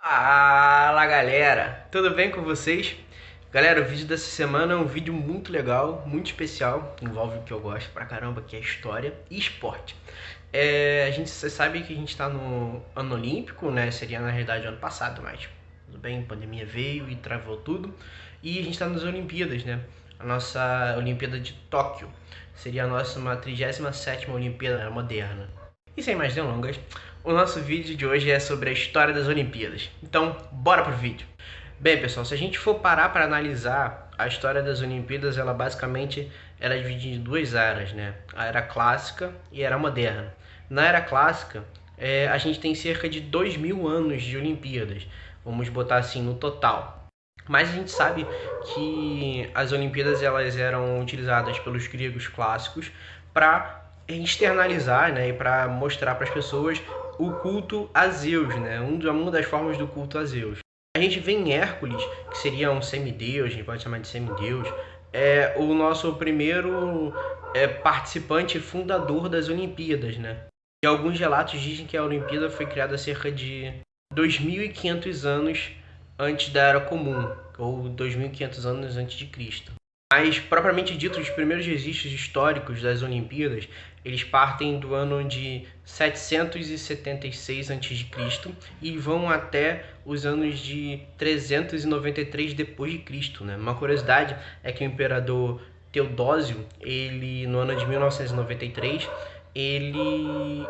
Fala galera, tudo bem com vocês? Galera, o vídeo dessa semana é um vídeo muito legal, muito especial, que envolve o que eu gosto pra caramba, que é história e esporte. Você sabe que a gente tá no ano olímpico, né? Seria na realidade ano passado, mas tudo bem, a pandemia veio e travou tudo. E a gente tá nas Olimpíadas, né? A nossa Olimpíada de Tóquio seria a nossa 37ª Olimpíada moderna. E sem mais delongas, o nosso vídeo de hoje é sobre a história das Olimpíadas. Então, bora pro vídeo. Bem, pessoal, se a gente for parar para analisar a história das Olimpíadas, ela basicamente era dividida em duas eras, né? A era clássica e a era moderna. Na era clássica, a gente tem cerca de 2000 anos de Olimpíadas, vamos botar assim no total. Mas a gente sabe que as Olimpíadas elas eram utilizadas pelos gregos clássicos para externalizar, né, e para mostrar para as pessoas o culto a Zeus, né, uma das formas do culto a Zeus. A gente vê em Hércules, que seria um semideus, a gente pode chamar de semideus, é o nosso primeiro participante fundador das Olimpíadas, né? E alguns relatos dizem que a Olimpíada foi criada há cerca de 2.500 anos antes da Era Comum, ou 2.500 anos antes de Cristo. Mas, propriamente dito, os primeiros registros históricos das Olimpíadas, eles partem do ano de 776 a.C. e vão até os anos de 393 depois de Cristo, né? Uma curiosidade é que o imperador Teodósio, ele no ano de 1993, ele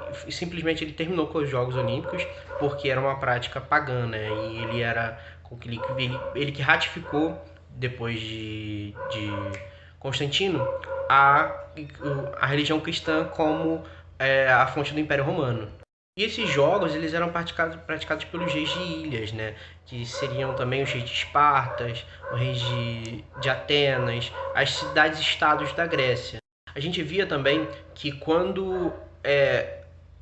terminou com os Jogos Olímpicos porque era uma prática pagã, né? E ele que ratificou depois de Constantino a, a religião cristã como a fonte do Império Romano. E esses jogos eles eram praticados pelos reis de ilhas, né? Que seriam também os reis de Espartas, os reis de Atenas, as cidades-estados da Grécia. A gente via também que quando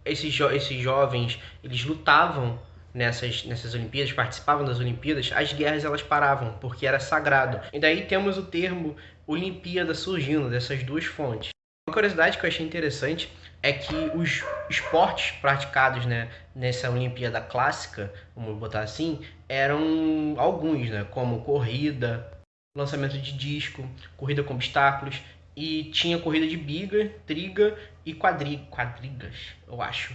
esses jovens eles lutavam nessas Olimpíadas, participavam das Olimpíadas, as guerras elas paravam, porque era sagrado. E daí temos o termo Olimpíada surgindo dessas duas fontes. Uma curiosidade que eu achei interessante é que os esportes praticados, né, nessa Olimpíada clássica, vamos botar assim, eram alguns, né, como corrida, lançamento de disco, corrida com obstáculos, e tinha corrida de biga, triga e quadrigas, eu acho.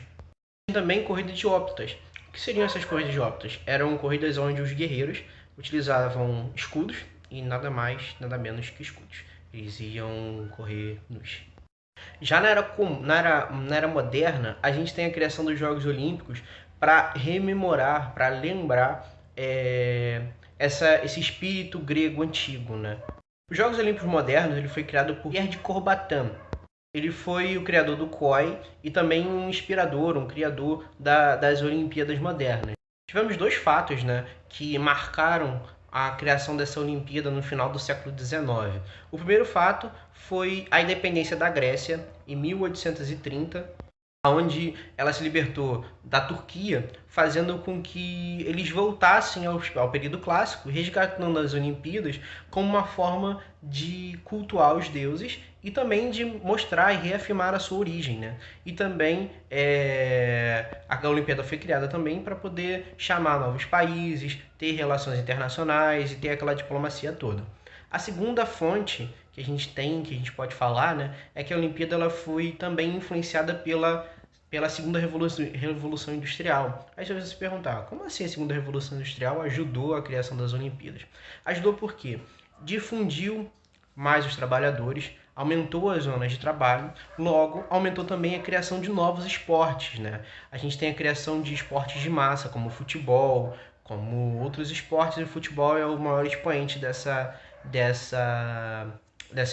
Tinha também corrida de óptas. O que seriam essas corridas de óptas? Eram corridas onde os guerreiros utilizavam escudos e nada mais, nada menos que escudos. Eles iam correr nus. Já na era moderna, a gente tem a criação dos Jogos Olímpicos para rememorar, para lembrar esse espírito grego antigo, né? Os Jogos Olímpicos modernos ele foi criado por Pierre de Coubertin. Ele foi o criador do COI e também um inspirador, um criador das Olimpíadas modernas. Tivemos dois fatos, né, que marcaram a criação dessa Olimpíada no final do século XIX. O primeiro fato foi a independência da Grécia em 1830, onde ela se libertou da Turquia, fazendo com que eles voltassem ao período clássico, resgatando as Olimpíadas como uma forma de cultuar os deuses e também de mostrar e reafirmar a sua origem, né? E também a Olimpíada foi criada também para poder chamar novos países, ter relações internacionais e ter aquela diplomacia toda. A segunda fonte que a gente tem, que a gente pode falar, né, é que a Olimpíada ela foi também influenciada pela segunda revolução industrial. Aí você vai se perguntar, como assim a segunda revolução industrial ajudou a criação das Olimpíadas? Ajudou porque difundiu mais os trabalhadores, aumentou as zonas de trabalho, logo aumentou também a criação de novos esportes, né? A gente tem a criação de esportes de massa, como o futebol, como outros esportes, e o futebol é o maior expoente dessa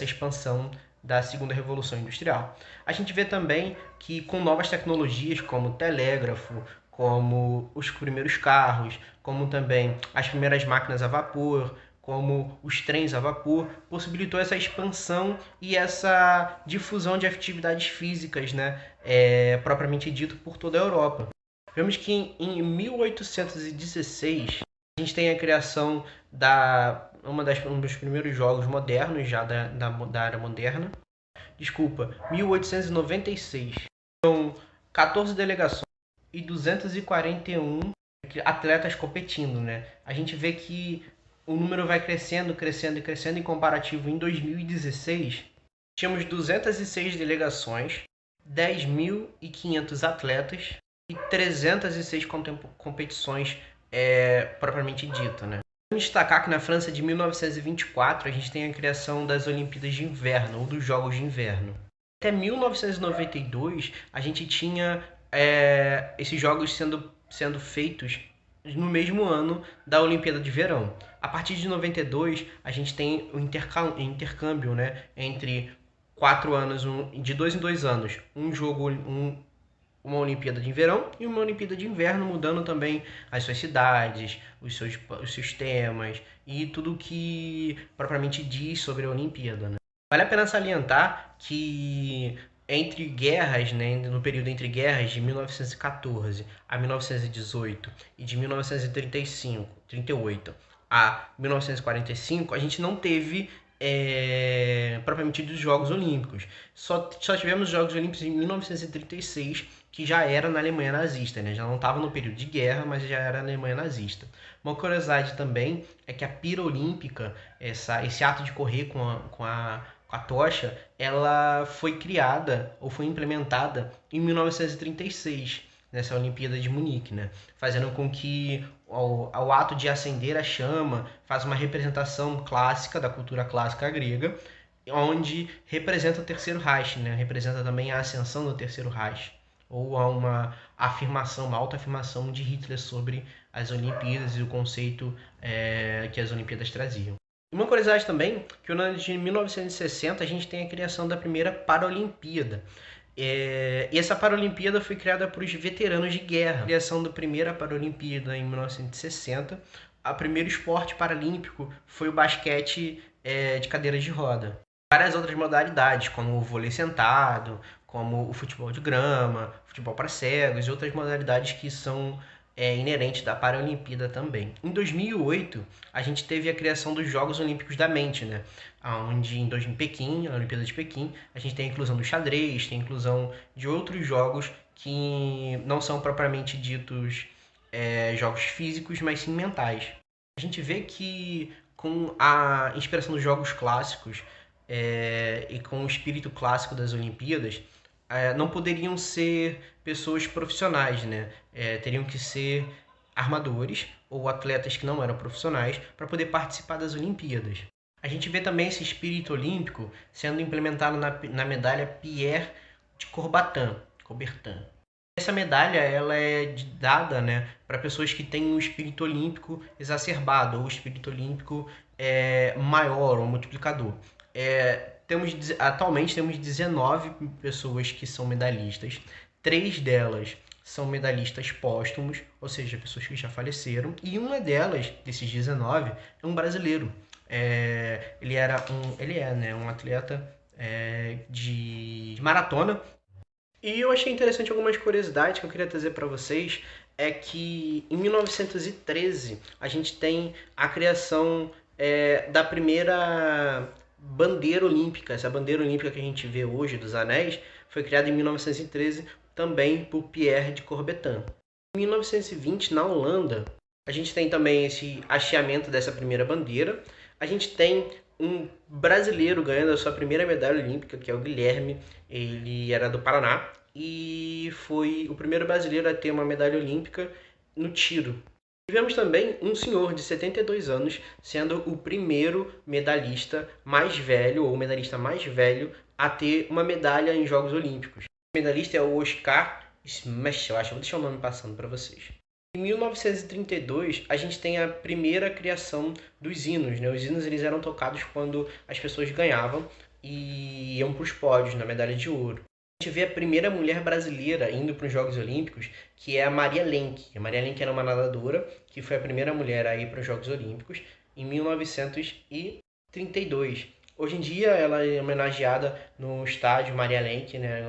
expansão da segunda revolução industrial. A gente vê também que com novas tecnologias como o telégrafo, como os primeiros carros, como também as primeiras máquinas a vapor, como os trens a vapor, possibilitou essa expansão e essa difusão de atividades físicas, né, propriamente dito, por toda a Europa. Vemos que em 1816 a gente tem a criação um dos primeiros jogos modernos já da era moderna. Desculpa, 1896. São 14 delegações e 241 atletas competindo, né? A gente vê que o número vai crescendo, crescendo e crescendo. Em comparativo, em 2016, tínhamos 206 delegações, 10.500 atletas e 306 competições propriamente dita, né? Vamos destacar que na França de 1924 a gente tem a criação das Olimpíadas de Inverno ou dos Jogos de Inverno. Até 1992 a gente tinha esses jogos sendo feitos no mesmo ano da Olimpíada de Verão. A partir de 92 a gente tem o intercâmbio, né, entre 4 anos, de 2 em 2 anos, uma Olimpíada de Verão e uma Olimpíada de Inverno, mudando também as suas cidades, os seus temas e tudo que propriamente diz sobre a Olimpíada, né? Vale a pena salientar que entre guerras, né, no período entre guerras de 1914 a 1918 e de 1938 a 1945, a gente não teve propriamente dos Jogos Olímpicos. Só tivemos os Jogos Olímpicos em 1936, que já era na Alemanha nazista, né? Já não estava no período de guerra, mas já era na Alemanha nazista. Uma curiosidade também é que a pira olímpica, esse ato de correr com a tocha, ela foi criada ou foi implementada em 1936, nessa Olimpíada de Munique, né? Fazendo com que ao ato de acender a chama faz uma representação clássica da cultura clássica grega, onde representa o Terceiro Reich, né? Representa também a ascensão do Terceiro Reich, ou a uma afirmação, uma autoafirmação de Hitler sobre as Olimpíadas e o conceito que as Olimpíadas traziam. Uma curiosidade também, que no ano de 1960 a gente tem a criação da primeira Paralimpíada. E essa Paralimpíada foi criada por os veteranos de guerra. A criação da primeira Paralimpíada em 1960, o primeiro esporte paralímpico foi o basquete de cadeiras de roda. Várias outras modalidades, como o vôlei sentado, como o futebol de grama, futebol para cegos e outras modalidades que são inerentes da Paralimpíada também. Em 2008, a gente teve a criação dos Jogos Olímpicos da Mente, né? Onde em Pequim, na Olimpíada de Pequim, a gente tem a inclusão do xadrez, tem a inclusão de outros jogos que não são propriamente ditos jogos físicos, mas sim mentais. A gente vê que com a inspiração dos jogos clássicos e com o espírito clássico das Olimpíadas, não poderiam ser pessoas profissionais, né? Teriam que ser armadores ou atletas que não eram profissionais para poder participar das Olimpíadas. A gente vê também esse espírito olímpico sendo implementado na medalha Pierre de Coubertin. Essa medalha ela é dada, né, para pessoas que têm um espírito olímpico exacerbado ou espírito olímpico maior ou multiplicador. Atualmente temos 19 pessoas que são medalhistas. 3 delas são medalhistas póstumos, ou seja, pessoas que já faleceram. E uma delas, desses 19, é um brasileiro. Ele é, né, um atleta de maratona. E eu achei interessante algumas curiosidades que eu queria trazer para vocês. É que em 1913 a gente tem a criação da primeira bandeira olímpica. Essa bandeira olímpica que a gente vê hoje dos anéis foi criada em 1913 também por Pierre de Coubertin. Em 1920, na Holanda, a gente tem também esse hasteamento dessa primeira bandeira. A gente tem um brasileiro ganhando a sua primeira medalha olímpica, que é o Guilherme. Ele era do Paraná e foi o primeiro brasileiro a ter uma medalha olímpica no tiro. Tivemos também um senhor de 72 anos sendo o primeiro medalhista mais velho, ou medalhista mais velho, a ter uma medalha em Jogos Olímpicos. O medalhista é o Oscar Schmecht, eu acho. Vou deixar o nome passando para vocês. Em 1932, a gente tem a primeira criação dos hinos, né? Os hinos eles eram tocados quando as pessoas ganhavam e iam para os pódios, na medalha de ouro. A gente vê a primeira mulher brasileira indo para os Jogos Olímpicos, que é a Maria Lenk. A Maria Lenk era uma nadadora, que foi a primeira mulher a ir para os Jogos Olímpicos em 1932. Hoje em dia ela é homenageada no estádio Maria Lenk, né?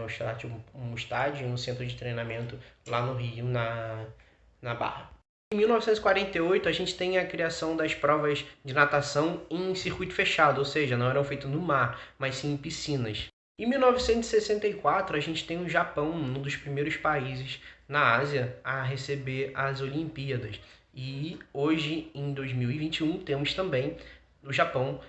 Um estádio, um centro de treinamento lá no Rio, na Barra. Em 1948 a gente tem a criação das provas de natação em circuito fechado, ou seja, não eram feitas no mar, mas sim em piscinas. Em 1964, a gente tem o Japão, um dos primeiros países na Ásia a receber as Olimpíadas. E hoje, em 2021, temos também o Japão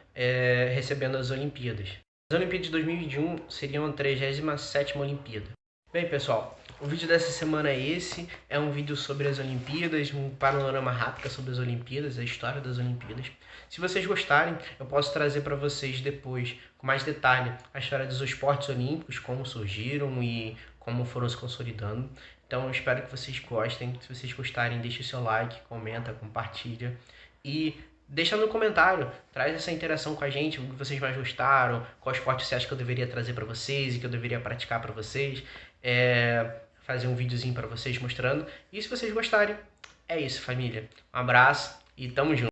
recebendo as Olimpíadas. As Olimpíadas de 2021 seriam a 37ª Olimpíada. Bem, pessoal, o vídeo dessa semana é esse. É um vídeo sobre as Olimpíadas, um panorama rápido sobre as Olimpíadas, a história das Olimpíadas. Se vocês gostarem, eu posso trazer para vocês depois, com mais detalhe, a história dos esportes olímpicos, como surgiram e como foram se consolidando. Então eu espero que vocês gostem. Se vocês gostarem, deixe o seu like, comenta, compartilha e deixa no comentário, traz essa interação com a gente, o que vocês mais gostaram, qual esporte você acha que eu deveria trazer para vocês e que eu deveria praticar para vocês, fazer um videozinho para vocês mostrando. E se vocês gostarem, é isso, família. Um abraço e tamo junto.